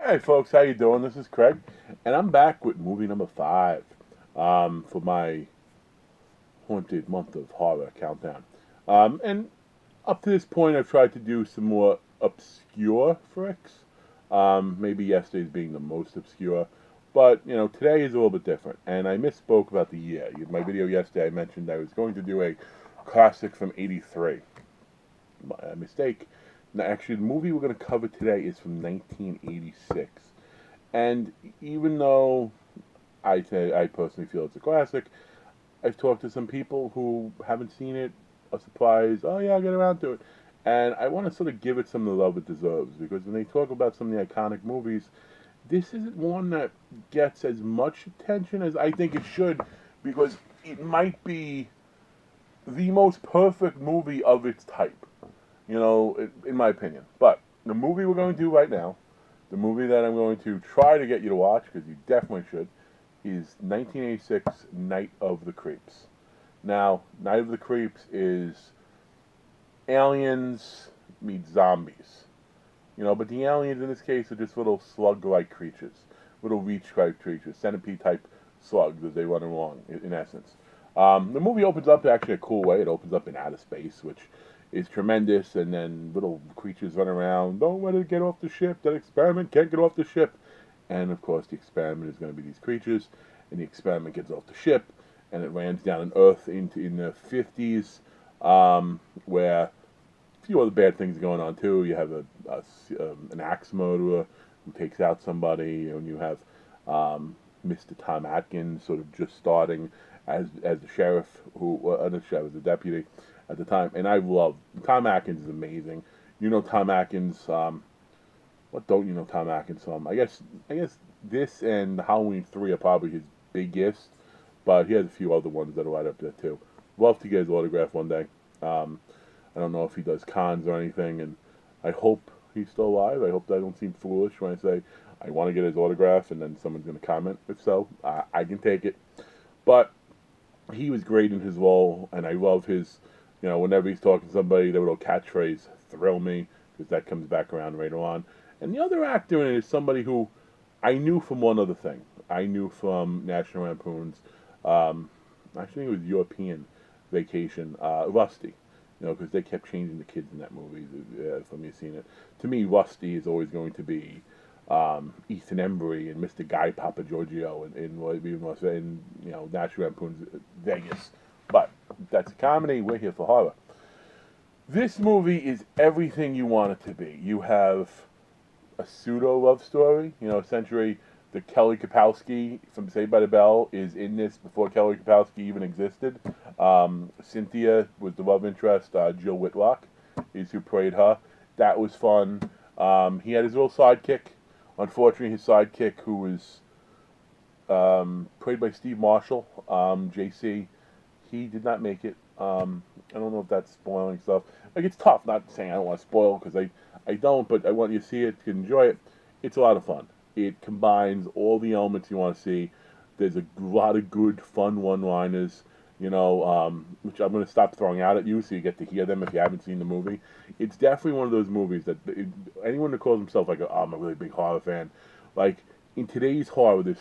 Hey folks, how you doing? This is Craig, and I'm back with movie number 5 for my haunted month of horror countdown. And up to this point, I've tried to do some more obscure flicks. Maybe yesterday's being the most obscure, but today is a little bit different. And I misspoke about the year. In my video yesterday, I mentioned I was going to do a classic from '83. Mistake. Now, actually, the movie we're going to cover today is from 1986. And even though I personally feel it's a classic, I've talked to some people who haven't seen it, are surprised. Oh yeah, I'll get around to it, and I want to sort of give it some of the love it deserves because when they talk about some of the iconic movies, this isn't one that gets as much attention as I think it should because it might be the most perfect movie of its type, in my opinion. But the movie we're going to do right now, the movie that I'm going to try to get you to watch, because you definitely should, is 1986 Night of the Creeps. Now, Night of the Creeps is aliens meet zombies. But the aliens in this case are just little slug-like creatures, little reach-like creatures, centipede-type slugs as they run along, in essence. The movie opens up actually a cool way. It opens up in outer space, which is tremendous, and then little creatures run around. Don't let it get off the ship. That experiment can't get off the ship. And of course, the experiment is going to be these creatures, and the experiment gets off the ship, and it lands down on Earth in the 50s, where a few other bad things going on too. You have an axe murderer who takes out somebody, and you have Mr. Tom Atkins sort of just starting as the sheriff, the sheriff, the deputy at the time. And I love Tom Atkins is amazing. Tom Atkins. What don't you know Tom Atkins from? I guess this and Halloween 3 are probably his biggest, but he has a few other ones that are right up there too. Love to get his autograph one day. Um, I don't know if he does cons or anything, and I hope he's still alive. I hope that I don't seem foolish when I say I want to get his autograph, and then someone's going to comment. If so, I can take it. But he was great in his role, and I love his. Whenever he's talking to somebody, their little catchphrase "thrill me" because that comes back around later on. And the other actor in it is somebody who I knew from one other thing. I knew from National Lampoon's. I think it was European Vacation. Rusty. Because they kept changing the kids in that movie. From you seeing it, to me, Rusty is always going to be Ethan Embry and Mr. Guy Papa Giorgio in National Lampoon's Vegas. But that's a comedy. We're here for horror. This movie is everything you want it to be. You have a pseudo love story. Essentially, the Kelly Kapowski from Saved by the Bell is in this before Kelly Kapowski even existed. Cynthia was the love interest. Jill Whitlock is who played her. That was fun. He had his little sidekick. Unfortunately, his sidekick, who was played by Steve Marshall, JC, he did not make it. I don't know if that's spoiling stuff. Like, it's tough. Not saying I don't want to spoil because I don't, but I want you to see it, to enjoy it. It's a lot of fun. It combines all the elements you want to see. There's a lot of good, fun one-liners, which I'm going to stop throwing out at you so you get to hear them if you haven't seen the movie. It's definitely one of those movies that anyone that calls himself like, oh, I'm a really big horror fan, like, in today's horror, there's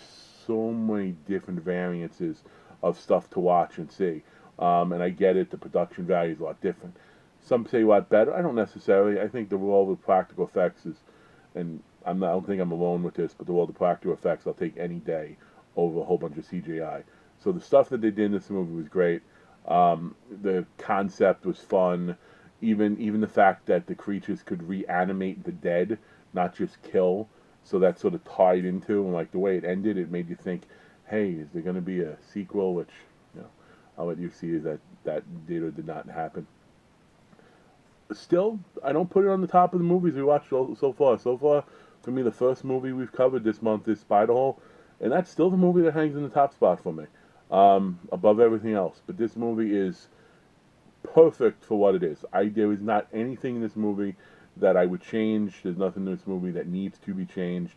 so many different variances of stuff to watch and see. And I get it, the production value is a lot different. Some say a lot better. I don't necessarily. I think the role of practical effects is, and I don't think I'm alone with this, but the role of practical effects I'll take any day over a whole bunch of CGI. So the stuff that they did in this movie was great. The concept was fun. Even the fact that the creatures could reanimate the dead, not just kill. So that sort of tied into, and like the way it ended, it made you think, hey, is there going to be a sequel? Which, you know, I'll let you see that did or did not happen. Still, I don't put it on the top of the movies we watched so far. So far, for me, the first movie we've covered this month is Spiderhole, and that's still the movie that hangs in the top spot for me, above everything else. But this movie is perfect for what it is. There is not anything in this movie that I would change. There's nothing in this movie that needs to be changed.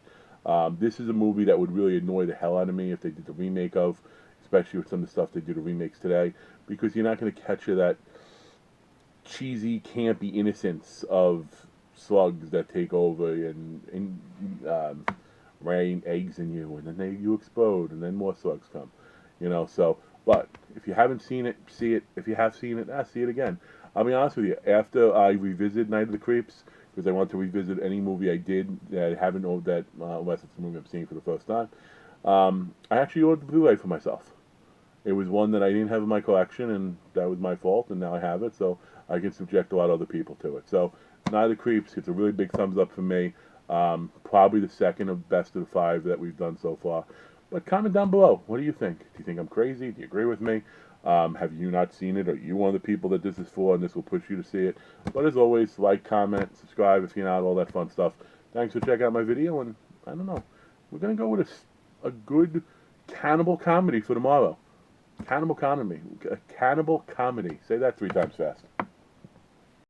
This is a movie that would really annoy the hell out of me if they did the remake of, especially with some of the stuff they do the remakes today, because you're not going to catch that cheesy, campy innocence of slugs that take over and rain eggs in you, and then you explode, and then more slugs come. So, but if you haven't seen it, see it. If you have seen it, see it again. I'll be honest with you. After I revisit Night of the Creeps, because I want to revisit any movie I did that I haven't known that unless it's a movie I'm seeing for the first time. I actually ordered the Blu-ray for myself. It was one that I didn't have in my collection, and that was my fault, and now I have it, so I can subject a lot of other people to it. So, Night of the Creeps gets a really big thumbs up from me. Probably the second of best of the 5 that we've done so far. But comment down below. What do you think? Do you think I'm crazy? Do you agree with me? Have you not seen it? Are you one of the people that this is for, and this will push you to see it? But as always, like, comment, subscribe if you're not, all that fun stuff. Thanks for checking out my video, and I don't know. We're going to go with a good cannibal comedy for tomorrow. Cannibal comedy. Cannibal comedy. Say that 3 times fast.